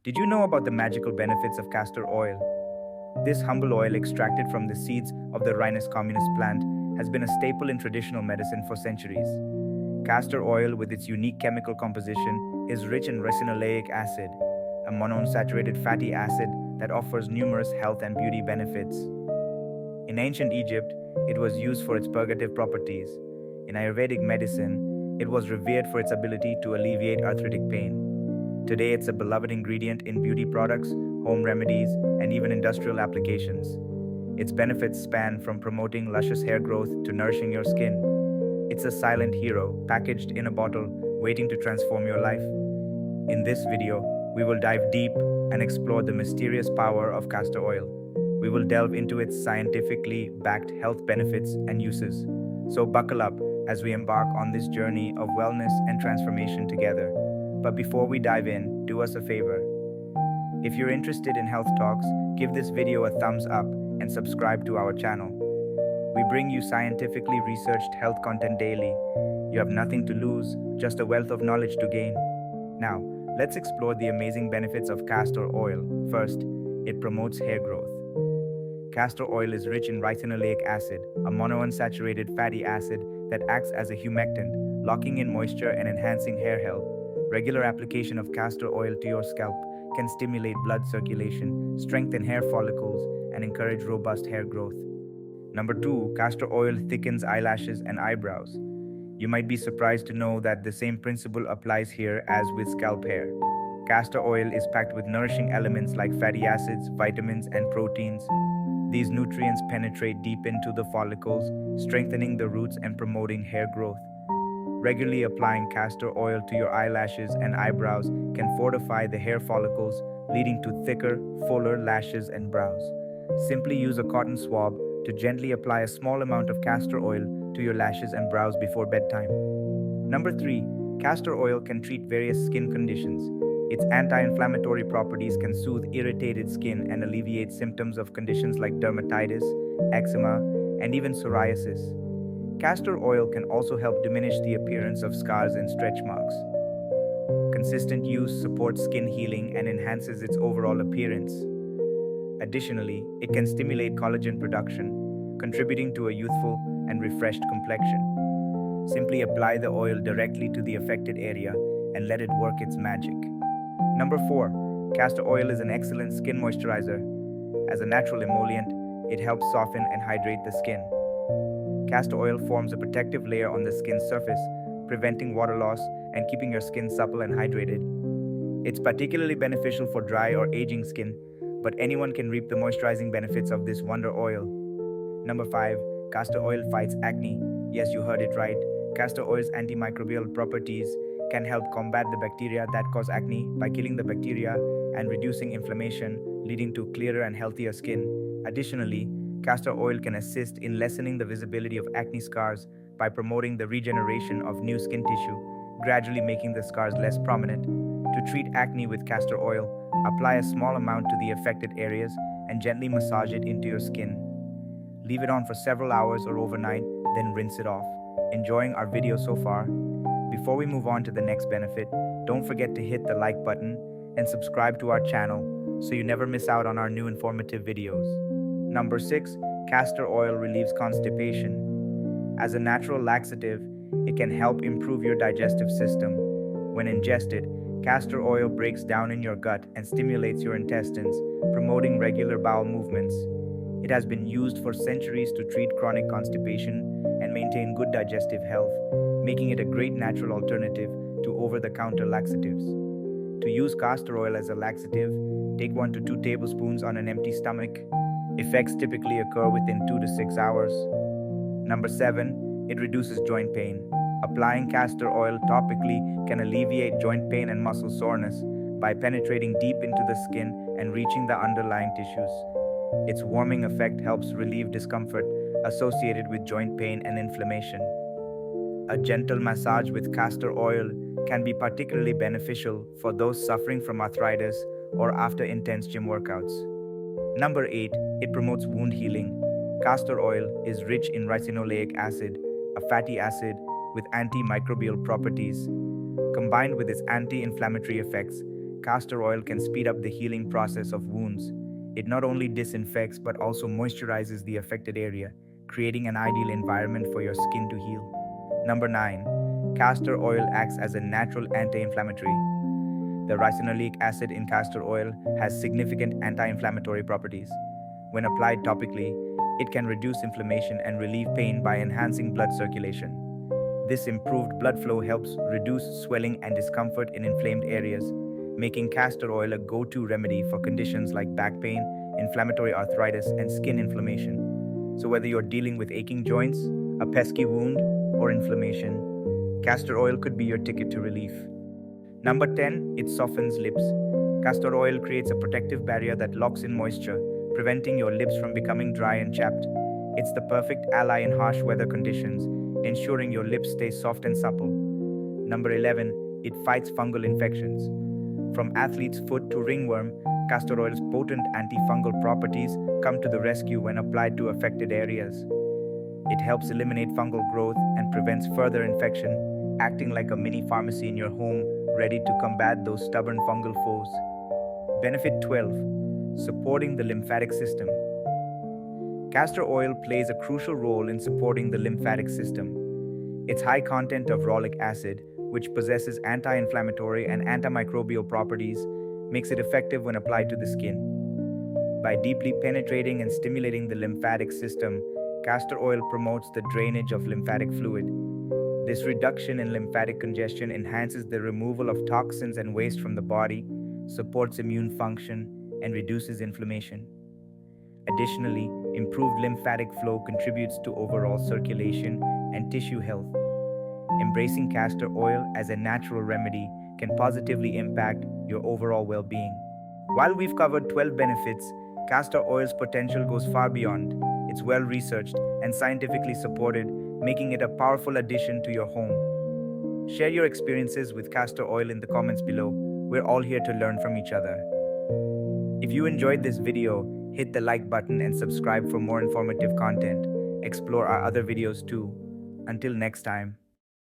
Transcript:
Did you know about the magical benefits of castor oil? This humble oil, extracted from the seeds of the Rhinus communis plant, has been a staple in traditional medicine for centuries. Castor oil, with its unique chemical composition, is rich in ricinoleic acid, a monounsaturated fatty acid that offers numerous health and beauty benefits. In ancient Egypt, it was used for its purgative properties. In Ayurvedic medicine, it was revered for its ability to alleviate arthritic pain. Today, it's a beloved ingredient in beauty products, home remedies, and even industrial applications. Its benefits span from promoting luscious hair growth to nourishing your skin. It's a silent hero, packaged in a bottle, waiting to transform your life. In this video, we will dive deep and explore the mysterious power of castor oil. We will delve into its scientifically backed health benefits and uses. So buckle up as we embark on this journey of wellness and transformation together. But before we dive in, do us a favor. If you're interested in health talks, give this video a thumbs up and subscribe to our channel. We bring you scientifically researched health content daily. You have nothing to lose, just a wealth of knowledge to gain. Now, let's explore the amazing benefits of castor oil. First, it promotes hair growth. Castor oil is rich in ricinoleic acid, a monounsaturated fatty acid that acts as a humectant, locking in moisture and enhancing hair health. Regular application of castor oil to your scalp can stimulate blood circulation, strengthen hair follicles, and encourage robust hair growth. Number 2, castor oil thickens eyelashes and eyebrows. You might be surprised to know that the same principle applies here as with scalp hair. Castor oil is packed with nourishing elements like fatty acids, vitamins, and proteins. These nutrients penetrate deep into the follicles, strengthening the roots and promoting hair growth. Regularly applying castor oil to your eyelashes and eyebrows can fortify the hair follicles, leading to thicker, fuller lashes and brows. Simply use a cotton swab to gently apply a small amount of castor oil to your lashes and brows before bedtime. Number 3, castor oil can treat various skin conditions. Its anti-inflammatory properties can soothe irritated skin and alleviate symptoms of conditions like dermatitis, eczema, and even psoriasis. Castor oil can also help diminish the appearance of scars and stretch marks. Consistent use supports skin healing and enhances its overall appearance. Additionally, it can stimulate collagen production, contributing to a youthful and refreshed complexion. Simply apply the oil directly to the affected area and let it work its magic. Number 4, castor oil is an excellent skin moisturizer. As a natural emollient, it helps soften and hydrate the skin. Castor oil forms a protective layer on the skin's surface, preventing water loss and keeping your skin supple and hydrated. It's particularly beneficial for dry or aging skin, but anyone can reap the moisturizing benefits of this wonder oil. Number 5, castor oil fights acne. Yes, you heard it right. Castor oil's antimicrobial properties can help combat the bacteria that cause acne by killing the bacteria and reducing inflammation, leading to clearer and healthier skin. Additionally, castor oil can assist in lessening the visibility of acne scars by promoting the regeneration of new skin tissue, gradually making the scars less prominent. To treat acne with castor oil, apply a small amount to the affected areas and gently massage it into your skin. Leave it on for several hours or overnight, then rinse it off. Enjoying our video so far? Before we move on to the next benefit, don't forget to hit the like button and subscribe to our channel so you never miss out on our new informative videos. Number 6, castor oil relieves constipation. As a natural laxative, it can help improve your digestive system. When ingested, castor oil breaks down in your gut and stimulates your intestines, promoting regular bowel movements. It has been used for centuries to treat chronic constipation and maintain good digestive health, making it a great natural alternative to over-the-counter laxatives. To use castor oil as a laxative, take 1 to 2 tablespoons on an empty stomach. Effects typically occur within 2 to 6 hours. Number 7, it reduces joint pain. Applying castor oil topically can alleviate joint pain and muscle soreness by penetrating deep into the skin and reaching the underlying tissues. Its warming effect helps relieve discomfort associated with joint pain and inflammation. A gentle massage with castor oil can be particularly beneficial for those suffering from arthritis or after intense gym workouts. Number 8, it promotes wound healing. Castor oil is rich in ricinoleic acid, a fatty acid with antimicrobial properties. Combined with its anti-inflammatory effects, castor oil can speed up the healing process of wounds. It not only disinfects but also moisturizes the affected area, creating an ideal environment for your skin to heal. Number 9. Castor oil acts as a natural anti-inflammatory. The ricinoleic acid in castor oil has significant anti-inflammatory properties. When applied topically, it can reduce inflammation and relieve pain by enhancing blood circulation. This improved blood flow helps reduce swelling and discomfort in inflamed areas, making castor oil a go-to remedy for conditions like back pain, inflammatory arthritis, and skin inflammation. So whether you're dealing with aching joints, a pesky wound, or inflammation, castor oil could be your ticket to relief. Number 10, it softens lips. Castor oil creates a protective barrier that locks in moisture, preventing your lips from becoming dry and chapped. It's the perfect ally in harsh weather conditions, ensuring your lips stay soft and supple. Number 11, it fights fungal infections. From athlete's foot to ringworm, castor oil's potent antifungal properties come to the rescue when applied to affected areas. It helps eliminate fungal growth and prevents further infection, acting like a mini pharmacy in your home, ready to combat those stubborn fungal foes. Benefit 12. Supporting the lymphatic system. Castor oil plays a crucial role in supporting the lymphatic system. Its high content of rolic acid, which possesses anti-inflammatory and antimicrobial properties, makes it effective when applied to the skin. By deeply penetrating and stimulating the lymphatic system, castor oil promotes the drainage of lymphatic fluid. This reduction in lymphatic congestion enhances the removal of toxins and waste from the body, supports immune function, and reduces inflammation. Additionally, improved lymphatic flow contributes to overall circulation and tissue health. Embracing castor oil as a natural remedy can positively impact your overall well-being. While we've covered 12 benefits, castor oil's potential goes far beyond. It's well-researched and scientifically supported, making it a powerful addition to your home. Share your experiences with castor oil in the comments below. We're all here to learn from each other. If you enjoyed this video, hit the like button and subscribe for more informative content. Explore our other videos too. Until next time.